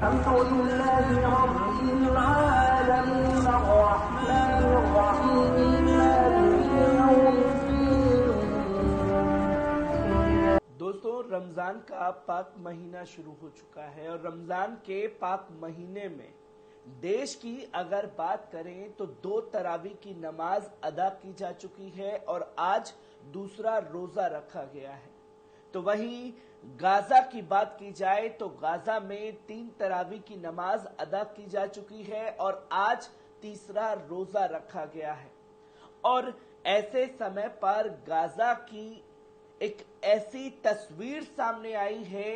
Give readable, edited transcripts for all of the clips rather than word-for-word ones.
الحمد لله رب العالمين الرحمن الرحيم مالك يوم الدين. دوستو، رمضان کا پاک مہینہ شروع ہو چکا ہے اور رمضان کے پاک مہینے میں دیش کی اگر بات کریں تو 2 تراویح کی نماز ادا کی جا چکی ہے اور آج دوسرا روزہ رکھا گیا ہے. تو وہیں غازہ کی بات کی جائے تو غازہ میں 3 تراویح کی نماز ادا کی جا چکی ہے اور آج تیسرا روزہ رکھا گیا ہے. اور ایسے سمے پر غازہ کی ایک ایسی تصویر سامنے آئی ہے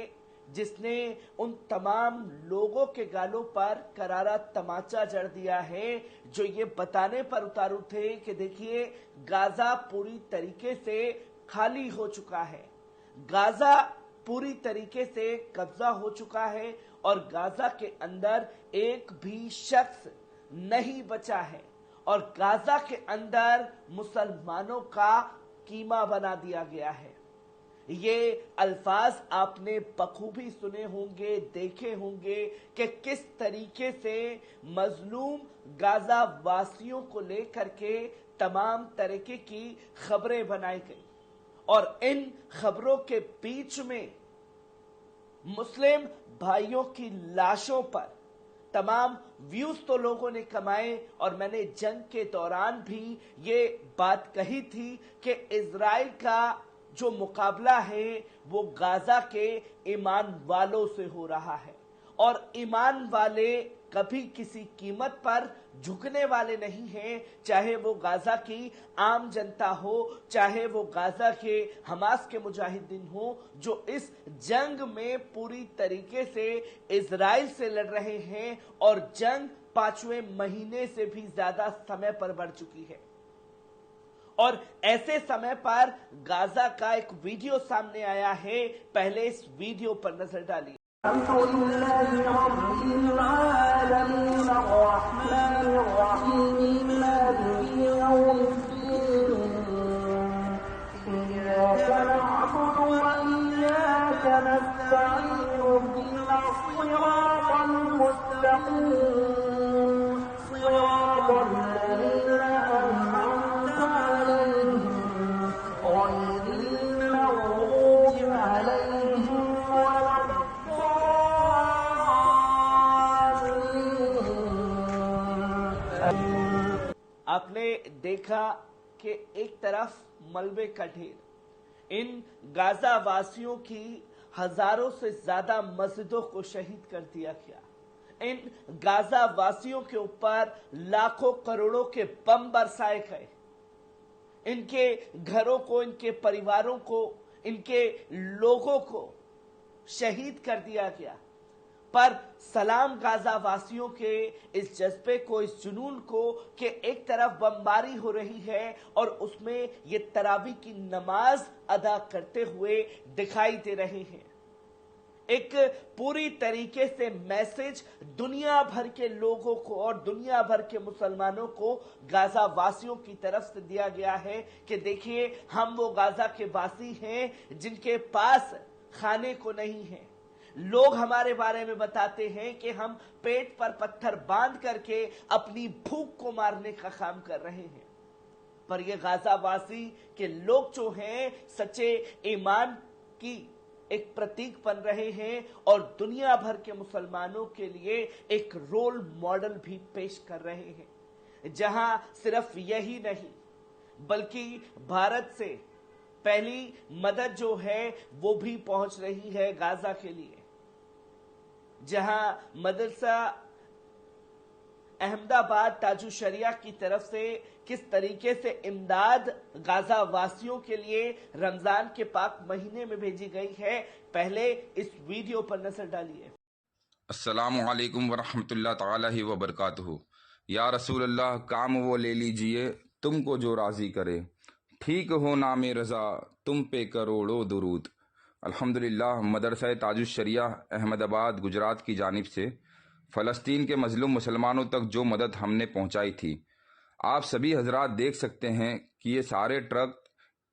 جس نے ان تمام لوگوں کے گالوں پر کرارا تماچا جڑ دیا ہے جو یہ بتانے پر اتارو تھے کہ دیکھیے غازہ پوری طریقے سے خالی ہو چکا ہے، غازہ پوری طریقے سے قبضہ ہو چکا ہے اور غازہ کے اندر ایک بھی شخص نہیں بچا ہے اور غازہ کے اندر مسلمانوں کا کیما بنا دیا گیا ہے. یہ الفاظ آپ نے بخوبی سنے ہوں گے، دیکھے ہوں گے کہ کس طریقے سے مظلوم غازہ واسیوں کو لے کر کے تمام طریقے کی خبریں بنائی گئی اور ان خبروں کے بیچ میں مسلم بھائیوں کی لاشوں پر تمام ویوز تو لوگوں نے کمائے. اور میں نے جنگ کے دوران بھی یہ بات کہی تھی کہ اسرائیل کا جو مقابلہ ہے وہ غازہ کے ایمان والوں سے ہو رہا ہے اور ایمان والے کبھی کسی قیمت پر جھکنے والے نہیں ہیں، چاہے وہ غازہ کی عام جنتا ہو، چاہے وہ غازہ کے حماس کے مجاہدین ہوں جو اس جنگ میں پوری طریقے سے اسرائیل سے لڑ رہے ہیں اور جنگ 5ویں مہینے سے بھی زیادہ سمے پر بڑھ چکی ہے. اور ایسے سمے پر غازہ کا ایک ویڈیو سامنے آیا ہے، پہلے اس ویڈیو پر نظر ڈالیے. الحمد لله رب العالمين الرحمن الرحيم مالك يوم الدين. إياك نعبد وإياك نستعين اهدنا الصراط المستقيم صراط الذين أنعمت عليهم غير المغضوب عليهم ولا آپ نے دیکھا کہ ایک طرف ملبے کا ڈھیر، ان غازہ واسیوں کی ہزاروں سے زیادہ مسجدوں کو شہید کر دیا گیا. ان غازہ واسیوں کے اوپر لاکھوں کروڑوں کے بم برسائے گئے، ان کے گھروں کو، ان کے پریواروں کو، ان کے لوگوں کو شہید کر دیا گیا. پر سلام غازہ واسیوں کے اس جذبے کو، اس جنون کو کہ ایک طرف بمباری ہو رہی ہے اور اس میں یہ تراویح کی نماز ادا کرتے ہوئے دکھائی دے رہے ہیں. ایک پوری طریقے سے میسج دنیا بھر کے لوگوں کو اور دنیا بھر کے مسلمانوں کو غازہ واسیوں کی طرف سے دیا گیا ہے کہ دیکھیے ہم وہ غازہ کے واسی ہیں جن کے پاس کھانے کو نہیں ہے. لوگ ہمارے بارے میں بتاتے ہیں کہ ہم پیٹ پر پتھر باندھ کر کے اپنی بھوک کو مارنے کا کام کر رہے ہیں، پر یہ غازہ واسی کے لوگ جو ہیں سچے ایمان کی ایک پرتیک بن رہے ہیں اور دنیا بھر کے مسلمانوں کے لیے ایک رول ماڈل بھی پیش کر رہے ہیں. جہاں صرف یہی نہیں بلکہ بھارت سے پہلی مدد جو ہے وہ بھی پہنچ رہی ہے غازہ کے لیے. جہاں مدرسہ احمد آباد تاج الشریعہ کی طرف سے کس طریقے سے امداد غازہ واسیوں کے لیے رمضان کے پاک مہینے میں بھیجی گئی ہے، پہلے اس ویڈیو پر نظر ڈالیے. السلام علیکم ورحمۃ اللہ تعالی وبرکاتہ. یا رسول اللہ، کام وہ لے لیجئے تم کو جو راضی کرے، ٹھیک ہو نام رضا تم پہ کروڑوں درود. الحمدللہ مدرسہ تاج الشریعہ احمد آباد گجرات کی جانب سے فلسطین کے مظلوم مسلمانوں تک جو مدد ہم نے پہنچائی تھی، آپ سبھی حضرات دیکھ سکتے ہیں کہ یہ سارے ٹرک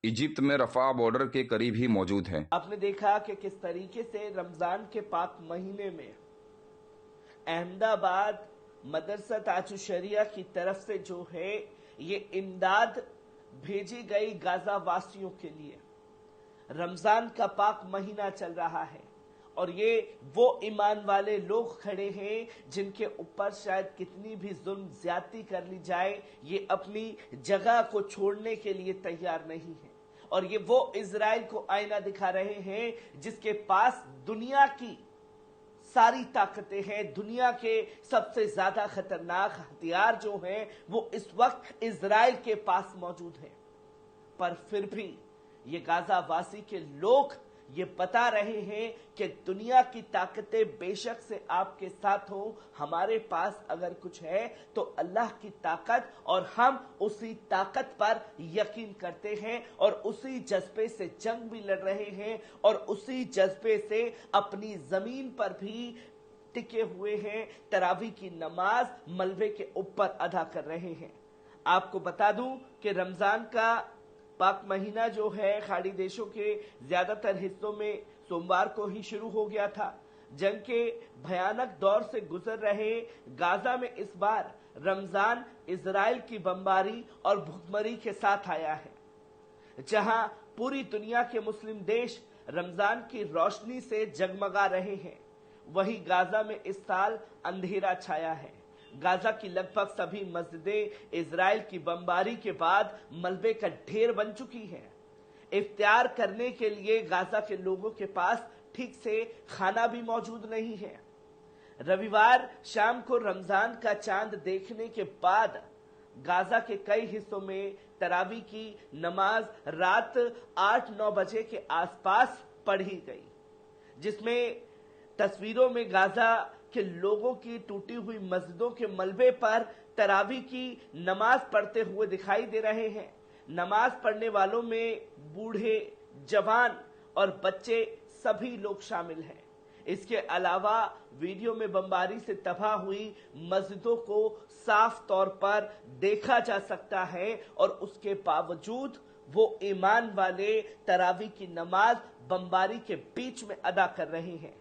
ایجپٹ میں رفح بارڈر کے قریب ہی موجود ہیں. آپ نے دیکھا کہ کس طریقے سے رمضان کے پاک مہینے میں अहमदाबाद मदरसा ताजु शरिया की तरफ से जो है ये इमदाद भेजी गई गाजा वासियों के लिए। रमजान का पाक महीना चल रहा है और ये वो ईमान वाले लोग खड़े हैं जिनके ऊपर शायद कितनी भी जुल्म ज्यादती कर ली जाए ये अपनी जगह को छोड़ने के लिए तैयार नहीं है। और ये वो इजराइल को आईना दिखा रहे हैं जिसके पास दुनिया की सारी ताकतें हैं, दुनिया के सबसे ज्यादा खतरनाक हथियार जो हैं वो इस वक्त इजराइल के पास मौजूद हैं। पर फिर भी ये गाजा वासी के लोग ये बता रहे हैं कि दुनिया की ताकतें बेशक से आपके साथ हो, हमारे पास अगर कुछ है तो अल्लाह की ताकत, और हम उसी ताकत पर यकीन करते हैं और उसी जज्बे से जंग भी लड़ रहे हैं और उसी जज्बे से अपनी जमीन पर भी टिके हुए हैं, तरावी की नमाज मलबे के ऊपर अदा कर रहे हैं। आपको बता दूं कि रमजान का पाक महीना जो है खाड़ी देशों के ज्यादातर हिस्सों में सोमवार को ही शुरू हो गया था। जंग के भयानक दौर से गुजर रहे गाजा में इस बार रमजान इजराइल की बमबारी और भुखमरी के साथ आया है। जहां पूरी दुनिया के मुस्लिम देश रमजान की रोशनी से जगमगा रहे हैं, वहीं गाजा में इस साल अंधेरा छाया है। गाजा की लगभग सभी मस्जिदें इजराइल की बमबारी के बाद मलबे का ढेर बन चुकी हैं। इफ्तार करने के लिए गाजा के लोगों के पास ठीक से खाना भी मौजूद नहीं है। रविवार शाम को रमजान का चांद देखने के बाद गाजा के कई हिस्सों में तरावी की नमाज रात 8-9 बजे के आसपास पढ़ी गई, जिसमें तस्वीरों में गाजा के लोगों की टूटी हुई मस्जिदों के मलबे पर तरावी की नमाज पढ़ते हुए दिखाई दे रहे हैं। नमाज पढ़ने वालों में बूढ़े, जवान और बच्चे सभी लोग शामिल हैं। इसके अलावा वीडियो में बमबारी से तबाह हुई मस्जिदों को साफ तौर पर देखा जा सकता है और उसके बावजूद वो ईमान वाले तरावी की नमाज बमबारी के बीच में अदा कर रहे हैं।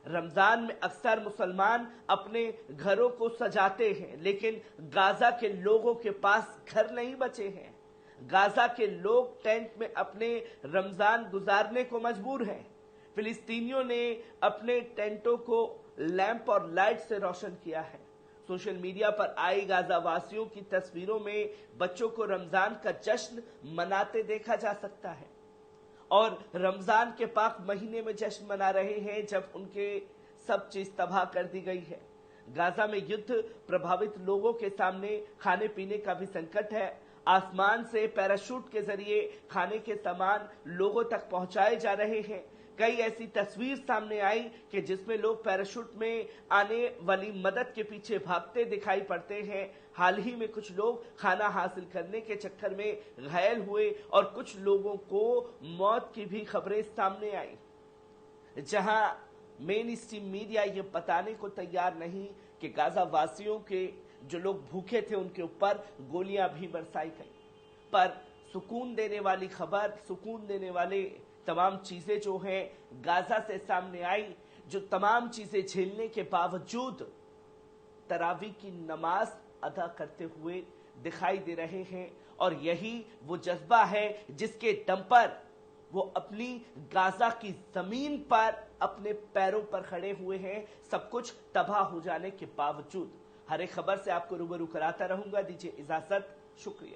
रमजान में अक्सर मुसलमान अपने घरों को सजाते हैं, लेकिन गाजा के लोगों के पास घर नहीं बचे हैं। गाजा के लोग टेंट में अपने रमजान गुजारने को मजबूर हैं। फिलिस्तीनियों ने अपने टेंटों को लैंप और लाइट से रोशन किया है। सोशल मीडिया पर आई गाजा वासियों की तस्वीरों में बच्चों को रमजान का जश्न मनाते देखा जा सकता है और रमजान के पाक महीने में जश्न मना रहे हैं जब उनके सब चीज तबाह कर दी गई है। गाजा में युद्ध प्रभावित लोगों के सामने खाने पीने का भी संकट है। आसमान से पैराशूट के जरिए खाने के सामान लोगों तक पहुंचाए जा रहे हैं। कई ऐसी तस्वीर सामने आई कि जिसमें लोग पैराशूट में आने वाली मदद के पीछे भागते दिखाई पड़ते हैं। हाल ही में कुछ लोग खाना हासिल करने के चक्कर में घायल हुए और कुछ लोगों को मौत की भी खबरें सामने आई, जहां मेन स्ट्रीम मीडिया ये बताने को तैयार नहीं कि गाजा वासियों के जो लोग भूखे थे उनके ऊपर गोलियां भी बरसाई गई। पर सुकून देने वाली खबर, सुकून देने वाले तमाम चीजें जो हैं गाजा से सामने आई, जो तमाम चीजें झेलने के बावजूद तरावी की नमाज अदा करते हुए दिखाई दे रहे हैं। और यही वो जज्बा है जिसके दम पर वो अपनी गाजा की जमीन पर अपने पैरों पर खड़े हुए हैं, सब कुछ तबाह हो जाने के बावजूद। हर एक खबर से आपको रूबरू कराता रहूंगा। दीजिए इजाजत, शुक्रिया।